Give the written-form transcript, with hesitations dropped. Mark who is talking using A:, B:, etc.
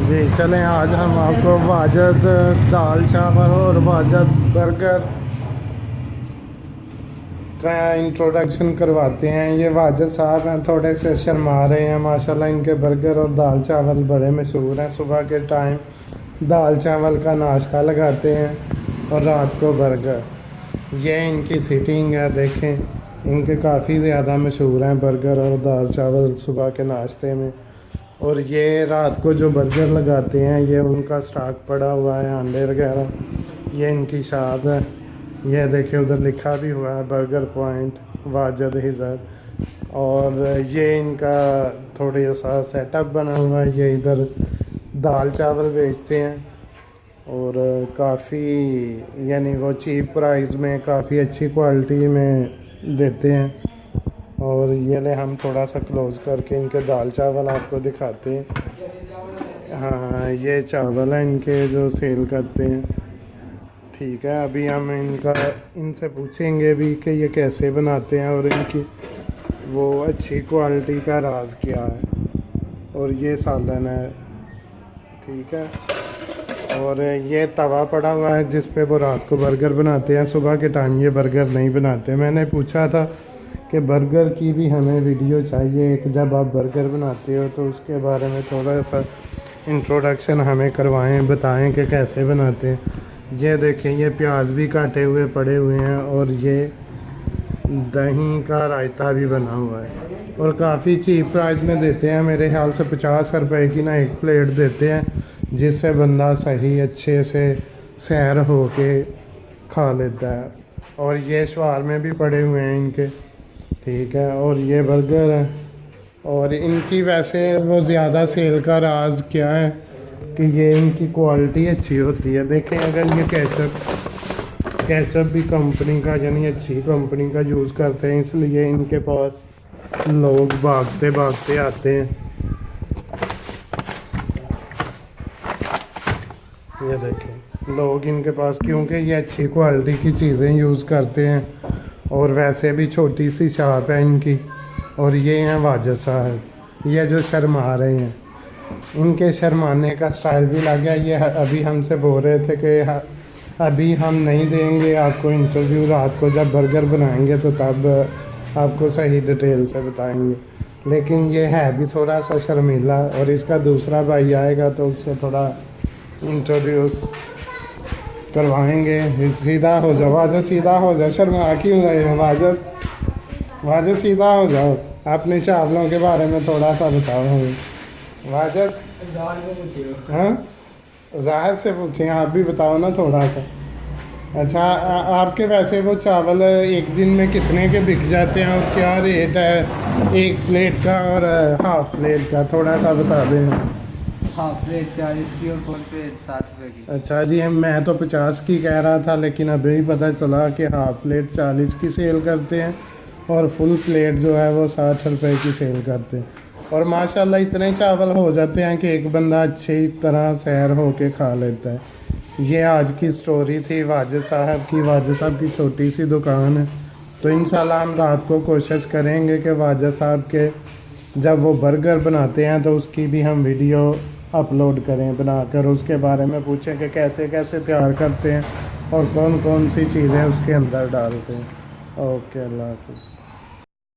A: जी चलें, आज हम आपको वाजद दाल चावल और वाजद बर्गर का इंट्रोडक्शन करवाते हैं। ये वाजद साहब हैं, थोड़े से शर्मा रहे हैं। माशाल्लाह इनके बर्गर और दाल चावल बड़े मशहूर हैं। सुबह के टाइम दाल चावल का नाश्ता लगाते हैं और रात को बर्गर। ये इनकी सीटिंग है, देखें। इनके काफ़ी ज़्यादा मशहूर हैं बर्गर और दाल चावल सुबह के नाश्ते में। और ये रात को जो बर्गर लगाते हैं, ये उनका स्टॉक पड़ा हुआ है, अंडे वगैरह। ये इनकी शॉप है। ये देखिए उधर लिखा भी हुआ है बर्गर पॉइंट वाजद हिजर। और ये इनका थोड़ा सा सेटअप बना हुआ है। ये इधर दाल चावल बेचते हैं और काफ़ी यानी वो चीप प्राइस में काफ़ी अच्छी क्वालिटी में देते हैं। और ये ले हम थोड़ा सा क्लोज करके इनके दाल चावल आपको दिखाते हैं। हाँ, ये चावल है इनके जो सेल करते हैं। ठीक है, अभी हम इनसे पूछेंगे भी कि ये कैसे बनाते हैं और इनकी वो अच्छी क्वालिटी का राज क्या है। और ये सालन है, ठीक है। और ये तवा पड़ा हुआ है जिस पे वो रात को बर्गर बनाते हैं। सुबह के टाइम ये बर्गर नहीं बनाते। मैंने पूछा था कि बर्गर की भी हमें वीडियो चाहिए एक, जब आप बर्गर बनाते हो तो उसके बारे में थोड़ा सा इंट्रोडक्शन हमें करवाएं, बताएं कि कैसे बनाते हैं। ये देखें, ये प्याज भी काटे हुए पड़े हुए हैं और ये दही का रायता भी बना हुआ है। और काफ़ी चीप प्राइस में देते हैं, मेरे ख्याल से 50 रुपए की ना एक प्लेट देते हैं, जिससे बंदा सही अच्छे से सैर हो के खा लेता है। और ये शवारमे भी पड़े हुए हैं इनके, ठीक है। और ये बर्गर है। और इनकी वैसे वो ज़्यादा सेल का राज क्या है कि ये इनकी क्वालिटी अच्छी होती है। देखें, अगर ये केचप भी कंपनी का यानी अच्छी कंपनी का यूज़ करते हैं, इसलिए इनके पास लोग भागते भागते आते हैं। ये देखें, लोग इनके पास क्योंकि ये अच्छी क्वालिटी की चीज़ें यूज़ करते हैं। और वैसे भी छोटी सी शॉप है इनकी। और ये हैं वाजद साहब, ये जो शर्मा रहे हैं, इनके शर्माने का स्टाइल भी लग गया। ये अभी हमसे बोल रहे थे कि अभी हम नहीं देंगे आपको इंटरव्यू, रात को जब बर्गर बनाएंगे तो तब आपको सही डिटेल से बताएंगे। लेकिन ये है भी थोड़ा सा शर्मीला। और इसका दूसरा भाई आएगा तो उससे थोड़ा इंट्रोड्यूस करवाएंगे। सीधा हो जाओ वाजद, सीधा हो जाओ, शर्मा क्यों रहे हैं वाजद सीधा हो जाओ। अपने चावलों के बारे में थोड़ा सा बताओ हमें वाजद। हाँ, जाहिर से पूछें, आप भी बताओ ना थोड़ा सा। अच्छा, आपके वैसे वो चावल एक दिन में कितने के बिक जाते हैं और क्या रेट है एक प्लेट का और हाफ प्लेट का, थोड़ा सा बता दें।
B: हाफ प्लेट 40 की और फुल प्लेट 60 रुपये की।
A: अच्छा जी, मैं तो 50 की कह रहा था, लेकिन अभी पता चला कि हाफ प्लेट 40 की सेल करते हैं और फुल प्लेट जो है वो 60 रुपये की सेल करते हैं। और माशाल्लाह इतने चावल हो जाते हैं कि एक बंदा अच्छी तरह सैर हो के खा लेता है। ये आज की स्टोरी थी वाजद साहब की। वाजद साहब की छोटी सी दुकान है, तो इंशाल्लाह हम रात को कोशिश करेंगे कि वाजद साहब के जब वो बर्गर बनाते हैं तो उसकी भी हम वीडियो अपलोड करें बनाकर, उसके बारे में पूछें कि कैसे कैसे तैयार करते हैं और कौन कौन सी चीज़ें उसके अंदर डालते हैं। ओके, अल्लाह हाफ़िज़।